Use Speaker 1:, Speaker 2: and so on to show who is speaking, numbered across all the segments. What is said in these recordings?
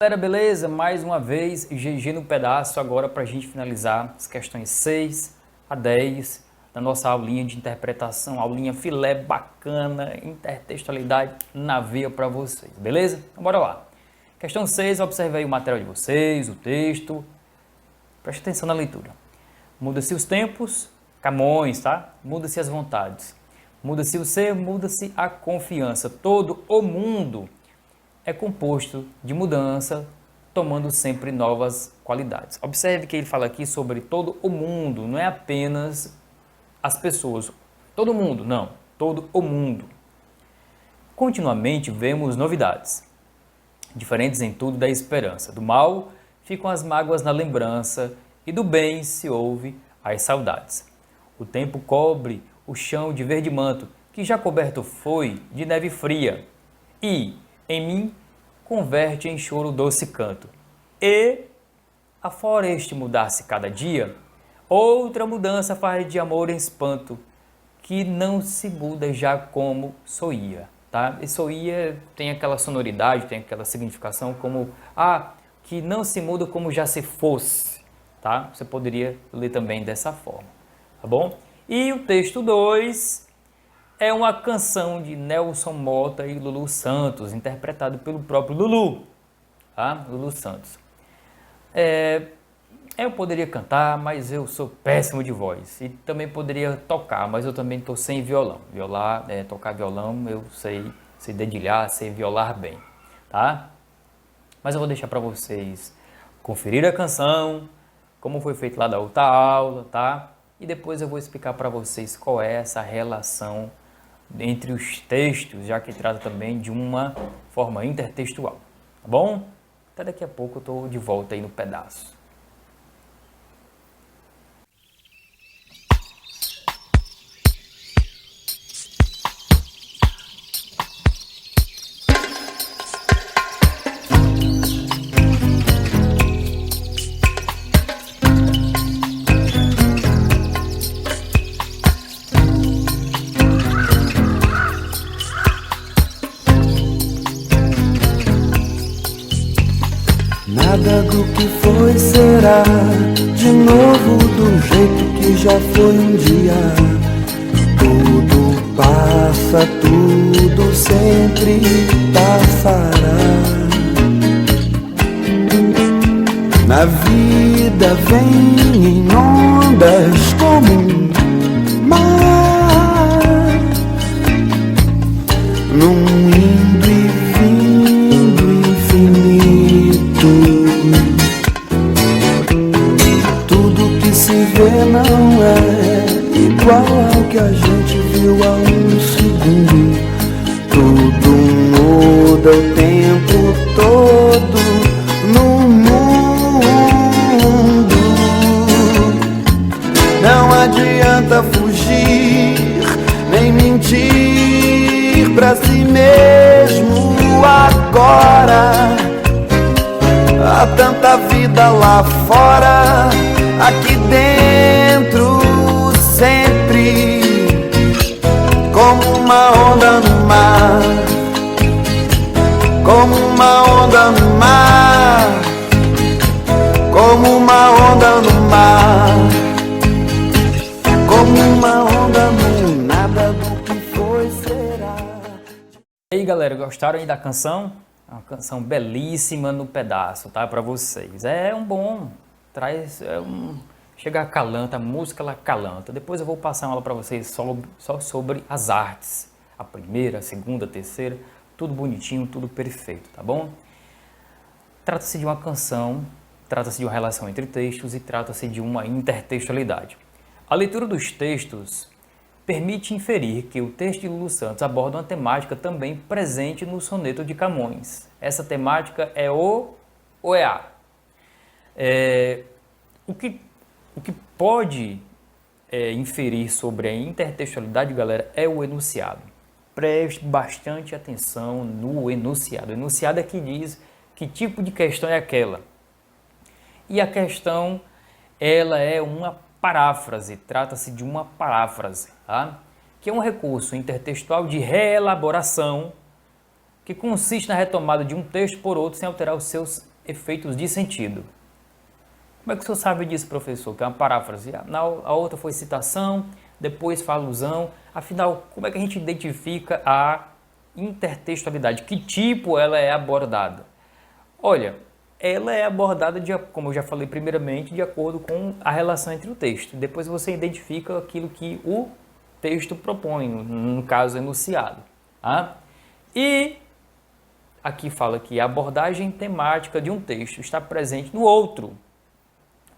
Speaker 1: Galera, beleza? Mais uma vez, GG no pedaço agora para a gente finalizar as questões 6 a 10 da nossa aulinha de interpretação, aulinha filé bacana, intertextualidade na veia para vocês, beleza? Então bora lá. Questão 6, observe aí o material de vocês, o texto, preste atenção na leitura. Muda-se os tempos, Camões, tá? Muda-se as vontades, muda-se o ser, muda-se a confiança, todo o mundo é composto de mudança, tomando sempre novas qualidades. Observe que ele fala aqui sobre todo o mundo, não é apenas as pessoas. Todo mundo, não. Todo o mundo. Continuamente vemos novidades, diferentes em tudo da esperança. Do mal ficam as mágoas na lembrança e do bem se ouve as saudades. O tempo cobre o chão de verde manto, que já coberto foi de neve fria, e em mim converte em choro doce canto. E, afora este mudar-se cada dia, outra mudança faz de amor em espanto, que não se muda já como soía. Tá? E soía tem aquela sonoridade, tem aquela significação como, que não se muda como já se fosse. Tá? Você poderia ler também dessa forma. Tá bom? E o texto 2 é uma canção de Nelson Mota e Lulu Santos, interpretado pelo próprio Lulu, tá? Lulu Santos. Eu poderia cantar, mas eu sou péssimo de voz. E também poderia tocar, mas eu também estou sem violão. Tocar violão, eu sei dedilhar, sei violar bem, tá? Mas eu vou deixar para vocês conferir a canção, como foi feito lá da outra aula, tá? E depois eu vou explicar para vocês qual é essa relação entre os textos, já que trata também de uma forma intertextual, tá bom? Até daqui a pouco eu estou de volta aí no pedaço.
Speaker 2: Nada do que foi será de novo do jeito que já foi um dia. Tudo passa, tudo sempre passará. Na vida vem em ondas como um mar, num indo e vindo infinito. Tudo que se vê não é igual ao que a gente viu há um segundo. Tudo muda o tempo todo no mundo. Não adianta fugir, nem mentir pra si mesmo agora. Há tanta vida lá fora, aqui dentro sempre, como uma onda no mar, como uma onda no mar, como uma onda no mar, como uma onda no nada do que foi será.
Speaker 1: E aí galera, gostaram aí da canção? Uma canção belíssima no pedaço, tá? Para vocês. Chega acalanta, a música ela acalanta. Depois eu vou passar uma aula para vocês só sobre as artes. A primeira, a segunda, a terceira, tudo bonitinho, tudo perfeito, tá bom? Trata-se de uma canção, trata-se de uma relação entre textos e trata-se de uma intertextualidade. A leitura dos textos permite inferir que o texto de Lulu Santos aborda uma temática também presente no soneto de Camões. Essa temática é o ou é a? O que pode inferir sobre a intertextualidade, galera, é o enunciado. Preste bastante atenção no enunciado. O enunciado é que diz que tipo de questão é aquela. E a questão, ela é uma paráfrase, trata-se de uma paráfrase, tá? Que é um recurso intertextual de reelaboração que consiste na retomada de um texto por outro sem alterar os seus efeitos de sentido. Como é que o senhor sabe disso, professor? Que é uma paráfrase. A outra foi citação, depois foi alusão. Afinal, como é que a gente identifica a intertextualidade? Que tipo ela é abordada? Olha, ela é abordada, como eu já falei primeiramente, de acordo com a relação entre o texto. Depois você identifica aquilo que o texto propõe, no caso enunciado. Tá? E aqui fala que a abordagem temática de um texto está presente no outro.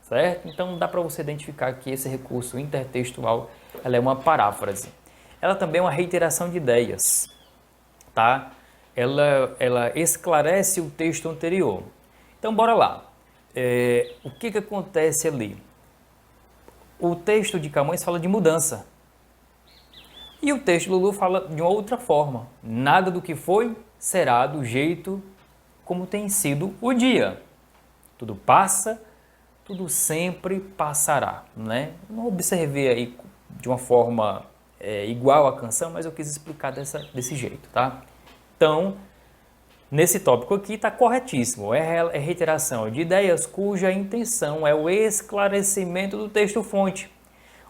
Speaker 1: Certo? Então dá para você identificar que esse recurso intertextual ela é uma paráfrase. Ela também é uma reiteração de ideias. Tá? Ela esclarece o texto anterior. Então, bora lá. O que acontece ali? O texto de Camões fala de mudança. E o texto de Lulu fala de uma outra forma. Nada do que foi será do jeito como tem sido o dia. Tudo passa, tudo sempre passará. Né? Não observei aí de uma forma igual à canção, mas eu quis explicar desse jeito. Tá? Então, nesse tópico aqui está corretíssimo, é reiteração de ideias cuja intenção é o esclarecimento do texto-fonte,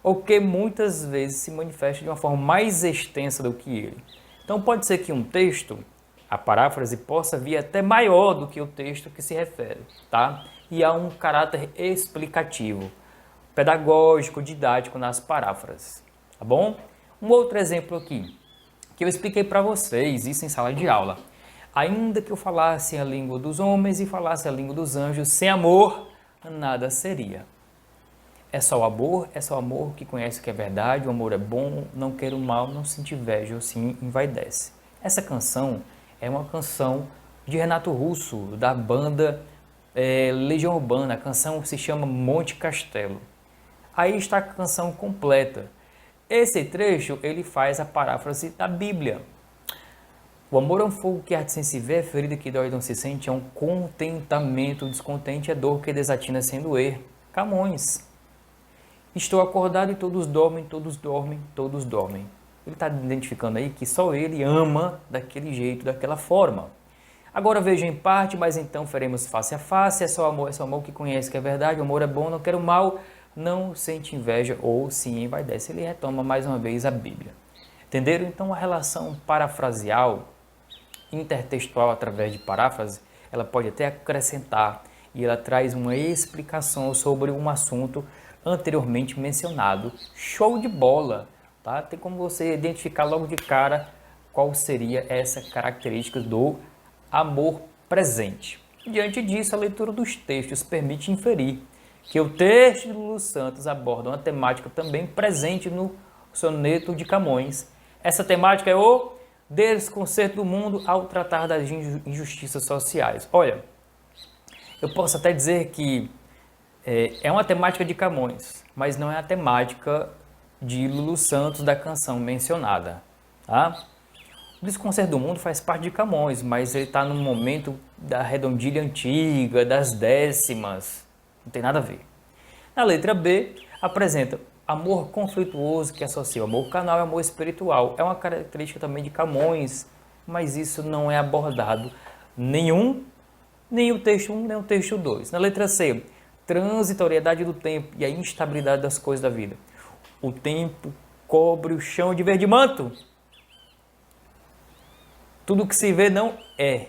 Speaker 1: ou que muitas vezes se manifesta de uma forma mais extensa do que ele. Então pode ser que um texto, a paráfrase, possa vir até maior do que o texto que se refere, tá? E há um caráter explicativo, pedagógico, didático nas paráfrases, tá bom? Um outro exemplo aqui, que eu expliquei para vocês, isso em sala de aula. Ainda que eu falasse a língua dos homens e falasse a língua dos anjos, sem amor, nada seria. É só o amor que conhece o que é verdade, o amor é bom, não quer o mal, não sente inveja ou se envaidece. Essa canção é uma canção de Renato Russo, da banda Legião Urbana. A canção se chama Monte Castelo. Aí está a canção completa. Esse trecho ele faz a paráfrase da Bíblia. O amor é um fogo que arde sem se ver, ferida que dói não se sente, é um contentamento, o descontente é dor que desatina sem doer. Camões. Estou acordado e todos dormem, todos dormem, todos dormem. Ele está identificando aí que só ele ama daquele jeito, daquela forma. Agora vejo em parte, mas então faremos face a face, é só o amor que conhece que é verdade, o amor é bom, não quer o mal, não sente inveja ou se envaidece. Ele retoma mais uma vez a Bíblia. Entenderam? Então a relação parafraseal, intertextual através de paráfrase, ela pode até acrescentar e ela traz uma explicação sobre um assunto anteriormente mencionado. Show de bola! Tá? Tem como você identificar logo de cara qual seria essa característica do amor presente. Diante disso, a leitura dos textos permite inferir que o texto de Lulu Santos aborda uma temática também presente no soneto de Camões. Essa temática é o desconcerto do mundo ao tratar das injustiças sociais. Olha, eu posso até dizer que é uma temática de Camões, mas não é a temática de Lulu Santos da canção mencionada. Tá? O desconcerto do mundo faz parte de Camões, mas ele está no momento da redondilha antiga, das décimas, não tem nada a ver. Na letra B, apresenta amor conflituoso que associa o amor carnal e amor espiritual. É uma característica também de Camões, mas isso não é abordado nem o texto 1, nem o texto 2. Na letra C, transitoriedade do tempo e a instabilidade das coisas da vida. O tempo cobre o chão de verde manto. Tudo que se vê não é.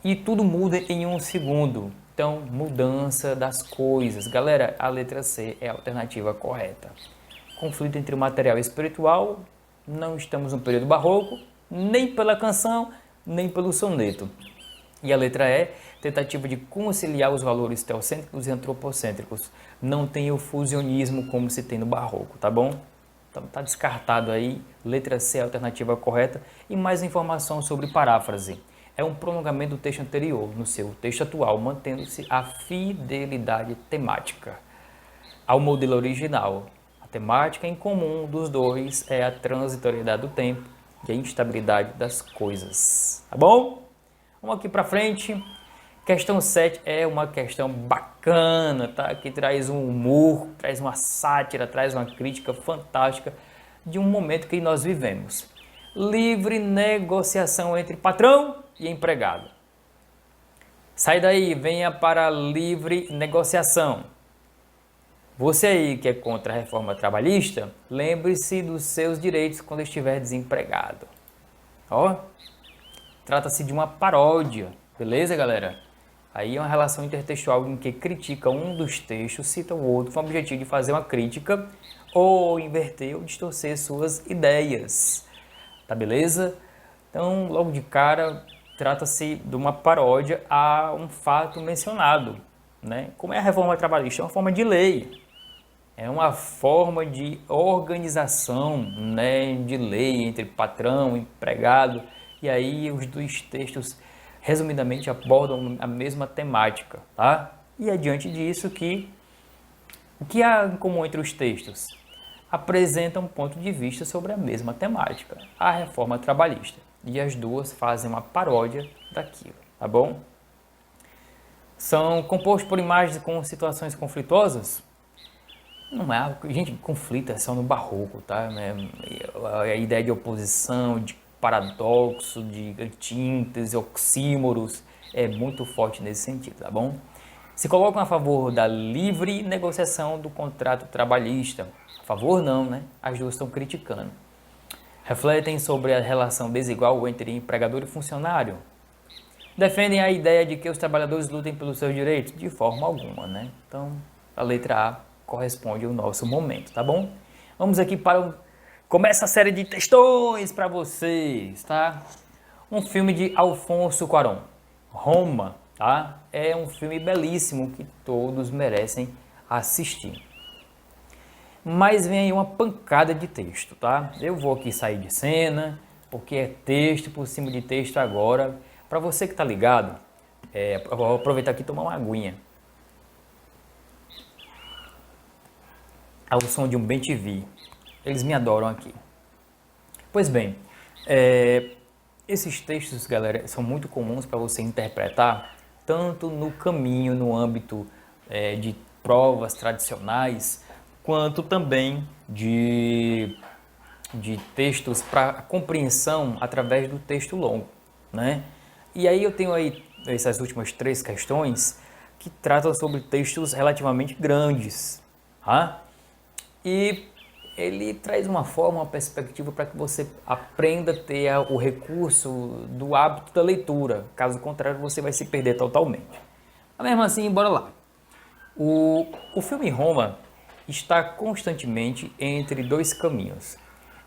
Speaker 1: E tudo muda em um segundo. Então, mudança das coisas. Galera, a letra C é a alternativa correta. Conflito entre o material e o espiritual. Não estamos no período barroco, nem pela canção, nem pelo soneto. E a letra E, tentativa de conciliar os valores teocêntricos e antropocêntricos. Não tem o fusionismo como se tem no barroco, tá bom? Então, tá descartado aí. Letra C é a alternativa correta. E mais informação sobre paráfrase. É um prolongamento do texto anterior, no seu texto atual, mantendo-se a fidelidade temática ao modelo original. A temática em comum dos dois é a transitoriedade do tempo e a instabilidade das coisas. Tá bom? Vamos aqui para frente. Questão 7 é uma questão bacana, tá? Que traz um humor, traz uma sátira, traz uma crítica fantástica de um momento que nós vivemos. Livre negociação entre patrão e empregado. Sai daí, venha para a livre negociação. Você aí que é contra a reforma trabalhista, lembre-se dos seus direitos quando estiver desempregado. Ó, trata-se de uma paródia, beleza, galera? Aí é uma relação intertextual em que critica um dos textos, cita o outro, com o objetivo de fazer uma crítica ou inverter ou distorcer suas ideias. Tá beleza? Então, logo de cara, trata-se de uma paródia a um fato mencionado, né? Como é a reforma trabalhista? É uma forma de lei, é uma forma de organização, né, de lei entre patrão e empregado, e aí os dois textos, resumidamente, abordam a mesma temática, tá? E é diante disso que o que há em comum entre os textos? Apresentam um ponto de vista sobre a mesma temática, a reforma trabalhista. E as duas fazem uma paródia daquilo, tá bom? São compostos por imagens com situações conflituosas? Não é algo que, gente, conflito é só no barroco, tá? A ideia de oposição, de paradoxo, de antíteses, oxímoros, é muito forte nesse sentido, tá bom? Se colocam a favor da livre negociação do contrato trabalhista. A favor não, né? As duas estão criticando. Refletem sobre a relação desigual entre empregador e funcionário. Defendem a ideia de que os trabalhadores lutem pelos seus direitos? De forma alguma, né? Então, a letra A corresponde ao nosso momento, tá bom? Vamos aqui para começa a série de textões para vocês, tá? Um filme de Alfonso Cuarón, Roma, tá? É um filme belíssimo que todos merecem assistir. Mas vem aí uma pancada de texto, tá? Eu vou aqui sair de cena, porque é texto por cima de texto agora. Para você que tá ligado, eu vou aproveitar aqui e tomar uma aguinha. Ao som de um bem-te-vi. Eles me adoram aqui. Pois bem, esses textos, galera, são muito comuns para você interpretar, tanto no caminho, no âmbito de provas tradicionais, quanto também de textos para compreensão através do texto longo, né? E aí eu tenho aí essas últimas 3 questões que tratam sobre textos relativamente grandes, tá? E ele traz uma forma, uma perspectiva para que você aprenda a ter o recurso do hábito da leitura. Caso contrário, você vai se perder totalmente. Mas mesmo assim, bora lá. O filme Roma está constantemente entre 2 caminhos.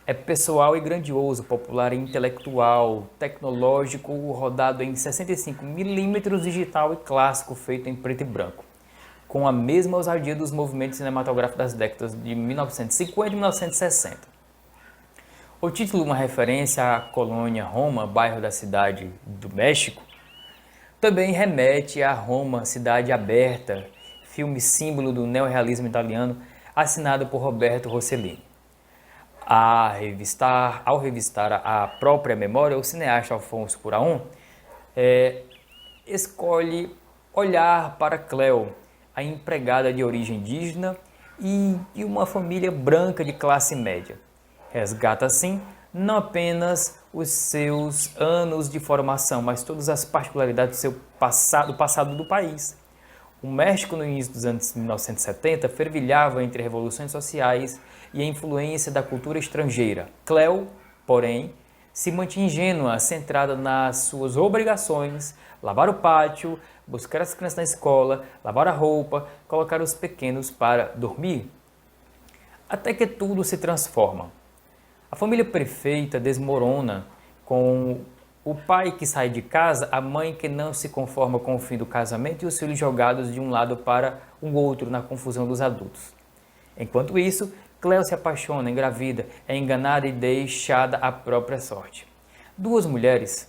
Speaker 1: É pessoal e grandioso, popular e intelectual, tecnológico, rodado em 65mm digital e clássico, feito em preto e branco, com a mesma ousadia dos movimentos cinematográficos das décadas de 1950 e 1960. O título, uma referência à colônia Roma, bairro da cidade do México, também remete a Roma, cidade aberta, filme símbolo do neorrealismo italiano, assinado por Roberto Rossellini. Ao revistar a própria memória, o cineasta Alfonso Cuarón escolhe olhar para Cleo, a empregada de origem indígena e de uma família branca de classe média. Resgata, assim, não apenas os seus anos de formação, mas todas as particularidades do passado do país. O México, no início dos anos 1970, fervilhava entre revoluções sociais e a influência da cultura estrangeira. Cleo, porém, se mantinha ingênua, centrada nas suas obrigações, lavar o pátio, buscar as crianças na escola, lavar a roupa, colocar os pequenos para dormir. Até que tudo se transforma. A família perfeita desmorona com o pai que sai de casa, a mãe que não se conforma com o fim do casamento e os filhos jogados de um lado para o outro na confusão dos adultos. Enquanto isso, Cleo se apaixona, engravida, é enganada e deixada à própria sorte. 2 mulheres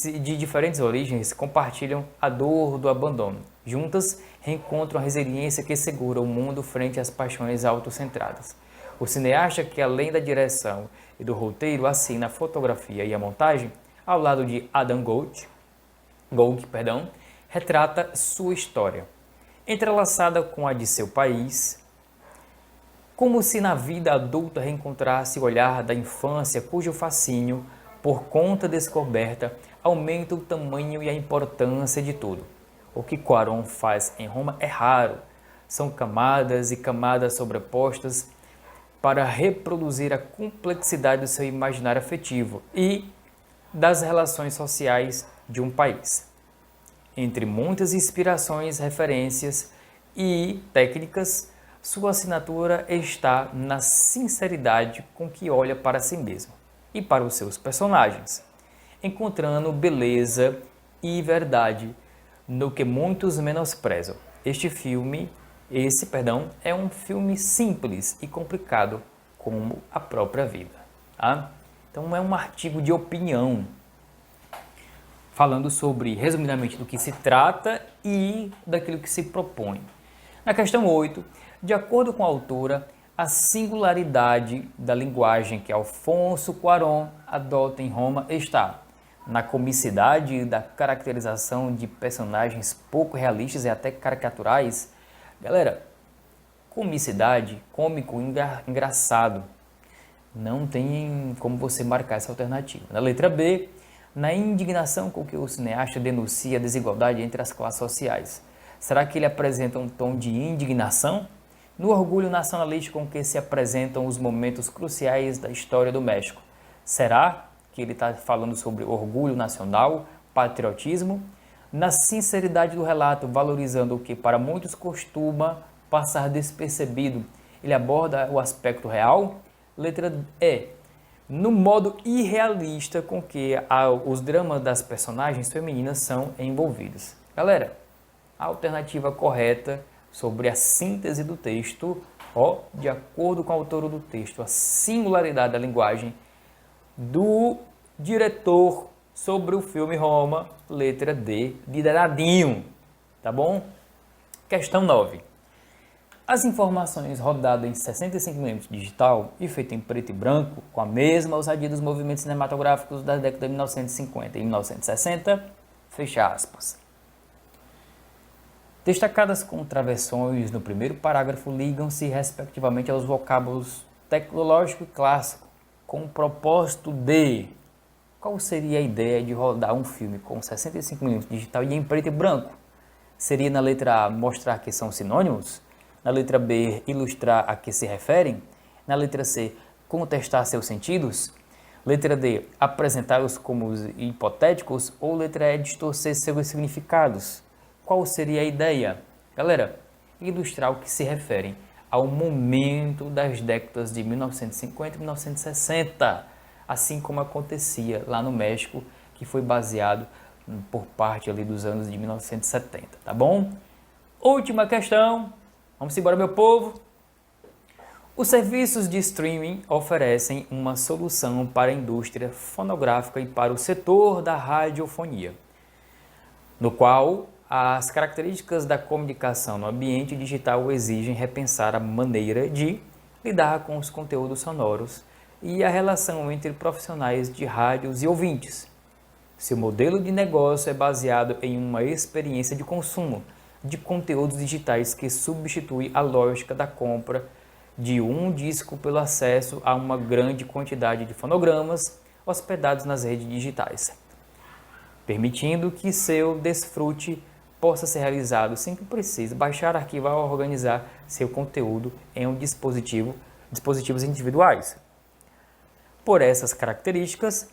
Speaker 1: de diferentes origens compartilham a dor do abandono. Juntas, reencontram a resiliência que segura o mundo frente às paixões autocentradas. O cineasta, que além da direção e do roteiro, assina a fotografia e a montagem, ao lado de Adam Golg, retrata sua história, entrelaçada com a de seu país, como se na vida adulta reencontrasse o olhar da infância, cujo fascínio, por conta descoberta, aumenta o tamanho e a importância de tudo. O que Cuarón faz em Roma é raro. São camadas e camadas sobrepostas para reproduzir a complexidade do seu imaginário afetivo e das relações sociais de um país. Entre muitas inspirações, referências e técnicas, sua assinatura está na sinceridade com que olha para si mesmo e para os seus personagens, encontrando beleza e verdade no que muitos menosprezam. Esse é um filme simples e complicado como a própria vida. Tá? Então é um artigo de opinião falando sobre, resumidamente, do que se trata e daquilo que se propõe. Na questão 8, de acordo com a autora, a singularidade da linguagem que Alfonso Cuarón adota em Roma está na comicidade da caracterização de personagens pouco realistas e até caricaturais. Galera, comicidade, cômico, engraçado. Não tem como você marcar essa alternativa. Na letra B, na indignação com que o cineasta denuncia a desigualdade entre as classes sociais. Será que ele apresenta um tom de indignação? No orgulho nacionalista com que se apresentam os momentos cruciais da história do México. Será que ele está falando sobre orgulho nacional, patriotismo? Na sinceridade do relato, valorizando o que para muitos costuma passar despercebido, ele aborda o aspecto real? Letra E. No modo irrealista com que os dramas das personagens femininas são envolvidos. Galera, a alternativa correta sobre a síntese do texto, de acordo com a autora do texto, a singularidade da linguagem do diretor sobre o filme Roma, letra D, de danadinho, tá bom? Questão 9. As informações rodadas em 65mm digital e feita em preto e branco, com a mesma ousadia dos movimentos cinematográficos da década de 1950 e 1960, fecha aspas. Destacadas contravenções no primeiro parágrafo ligam-se respectivamente aos vocábulos tecnológico e clássico, com o propósito de... Qual seria a ideia de rodar um filme com 65mm digital e em preto e branco? Seria na letra A mostrar que são sinônimos? Na letra B, ilustrar a que se referem? Na letra C, contestar seus sentidos? Letra D, apresentá-los como hipotéticos? Ou letra E, distorcer seus significados? Qual seria a ideia? Galera, ilustrar o que se referem ao momento das décadas de 1950 e 1960, assim como acontecia lá no México, que foi baseado por parte ali dos anos de 1970, tá bom? Última questão, vamos embora, meu povo. Os serviços de streaming oferecem uma solução para a indústria fonográfica e para o setor da radiofonia, no qual as características da comunicação no ambiente digital exigem repensar a maneira de lidar com os conteúdos sonoros e a relação entre profissionais de rádios e ouvintes. Seu modelo de negócio é baseado em uma experiência de consumo de conteúdos digitais que substitui a lógica da compra de um disco pelo acesso a uma grande quantidade de fonogramas hospedados nas redes digitais, permitindo que seu desfrute possa ser realizado sem que precise baixar, arquivar ou organizar seu conteúdo em dispositivos individuais. Por essas características,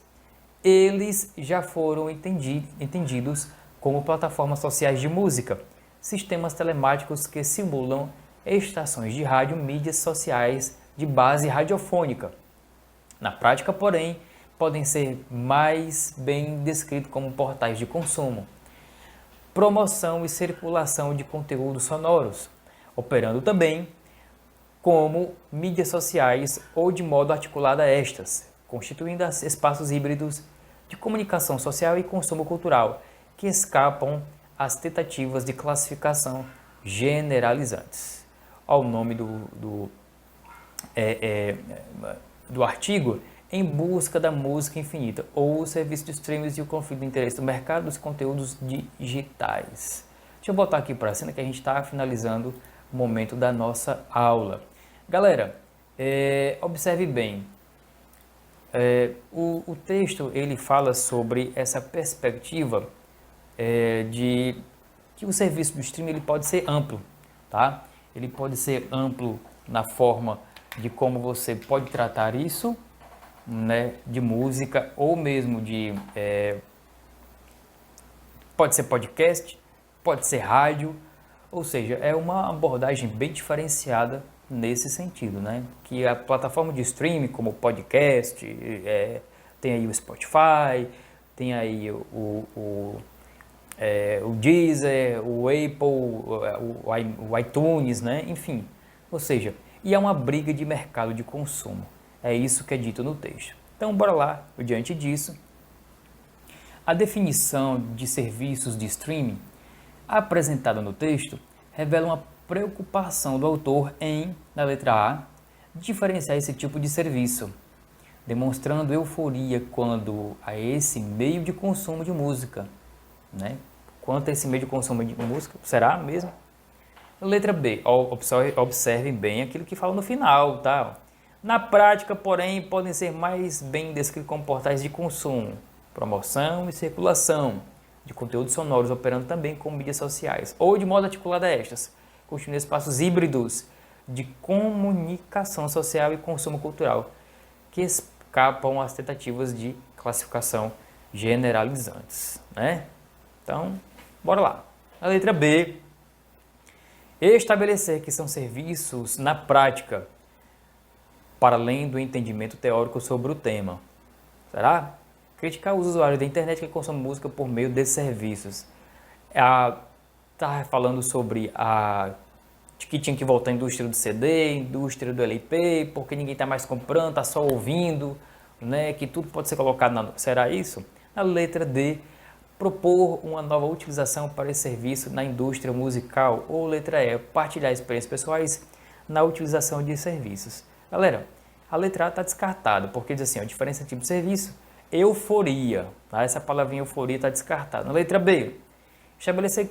Speaker 1: eles já foram entendidos como plataformas sociais de música, sistemas telemáticos que simulam estações de rádio, mídias sociais de base radiofônica. Na prática, porém, podem ser mais bem descritos como portais de consumo, promoção e circulação de conteúdos sonoros, operando também como mídias sociais ou de modo articulado a estas, constituindo espaços híbridos de comunicação social e consumo cultural, que escapam às tentativas de classificação generalizantes. Ao nome do artigo, em busca da música infinita, ou o serviço de streams e o conflito de interesse do mercado dos conteúdos digitais. Deixa eu botar aqui para a cena que a gente está finalizando o momento da nossa aula. Galera, observe bem, o texto ele fala sobre essa perspectiva que que o serviço do streaming ele pode ser amplo, tá? Ele pode ser amplo na forma de como você pode tratar isso, né, de música ou mesmo de pode ser podcast, pode ser rádio, ou seja, é uma abordagem bem diferenciada nesse sentido, né? Que a plataforma de streaming como o podcast, tem aí o Spotify, tem aí o Deezer, o Apple, o iTunes, né? Enfim, ou seja, e é uma briga de mercado de consumo. É isso que é dito no texto. Então, bora lá, diante disso. A definição de serviços de streaming apresentada no texto revela uma preocupação do autor em, na letra A, diferenciar esse tipo de serviço, demonstrando euforia quando a esse meio de consumo de música, né? Quanto a esse meio de consumo de música, será mesmo? Letra B, observe bem aquilo que fala no final, tá? Na prática, porém, podem ser mais bem descritos como portais de consumo, promoção e circulação de conteúdos sonoros, operando também com mídias sociais, ou de modo articulado a estas, constituindo espaços híbridos de comunicação social e consumo cultural, que escapam às tentativas de classificação generalizantes, né? Então, bora lá. A letra B, estabelecer que são serviços na prática, para além do entendimento teórico sobre o tema. Será? Criticar os usuários da internet que consomem música por meio desses serviços. Está falando sobre que tinha que voltar à indústria do CD, indústria do LP, porque ninguém está mais comprando, está só ouvindo, né? Que tudo pode ser colocado na... Será isso? Na letra D, propor uma nova utilização para esse serviço na indústria musical. Ou letra E, partilhar experiências pessoais na utilização de serviços. Galera, a letra A está descartada, porque diz assim, a diferença de tipo de serviço, euforia, tá? Essa palavrinha euforia está descartada. Na letra B, estabelecer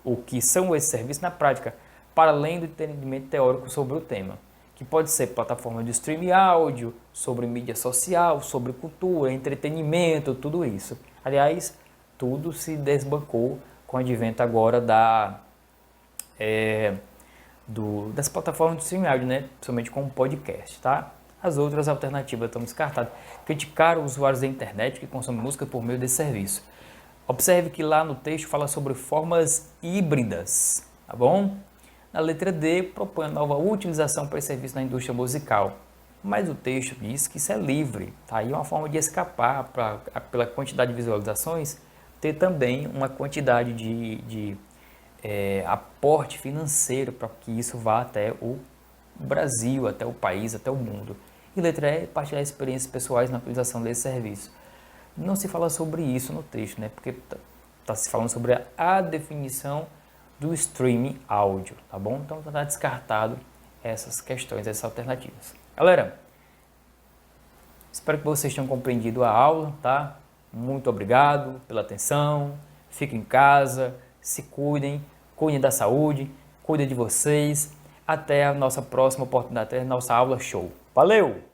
Speaker 1: o que são esses serviços na prática, para além do entendimento teórico sobre o tema, que pode ser plataforma de streaming áudio, sobre mídia social, sobre cultura, entretenimento, tudo isso. Aliás, tudo se desbancou com o advento agora das plataformas de streaming áudio, né? Principalmente com o podcast, tá? As outras alternativas estão descartadas. Criticar os usuários da internet que consomem música por meio desse serviço. Observe que lá no texto fala sobre formas híbridas, tá bom? Na letra D, propõe a nova utilização para esse serviço na indústria musical. Mas o texto diz que isso é livre, tá? E é uma forma de escapar pela quantidade de visualizações, ter também uma quantidade de aporte financeiro para que isso vá até o Brasil, até o país, até o mundo. E letra E, partilhar experiências pessoais na utilização desse serviço. Não se fala sobre isso no texto, né? Porque está se falando sobre a definição do streaming áudio, tá bom? Então está descartado essas questões, essas alternativas. Galera, espero que vocês tenham compreendido a aula, tá? Muito obrigado pela atenção, fiquem em casa, se cuidem da saúde, cuidem de vocês. Até a nossa próxima oportunidade, até a nossa aula show. Valeu!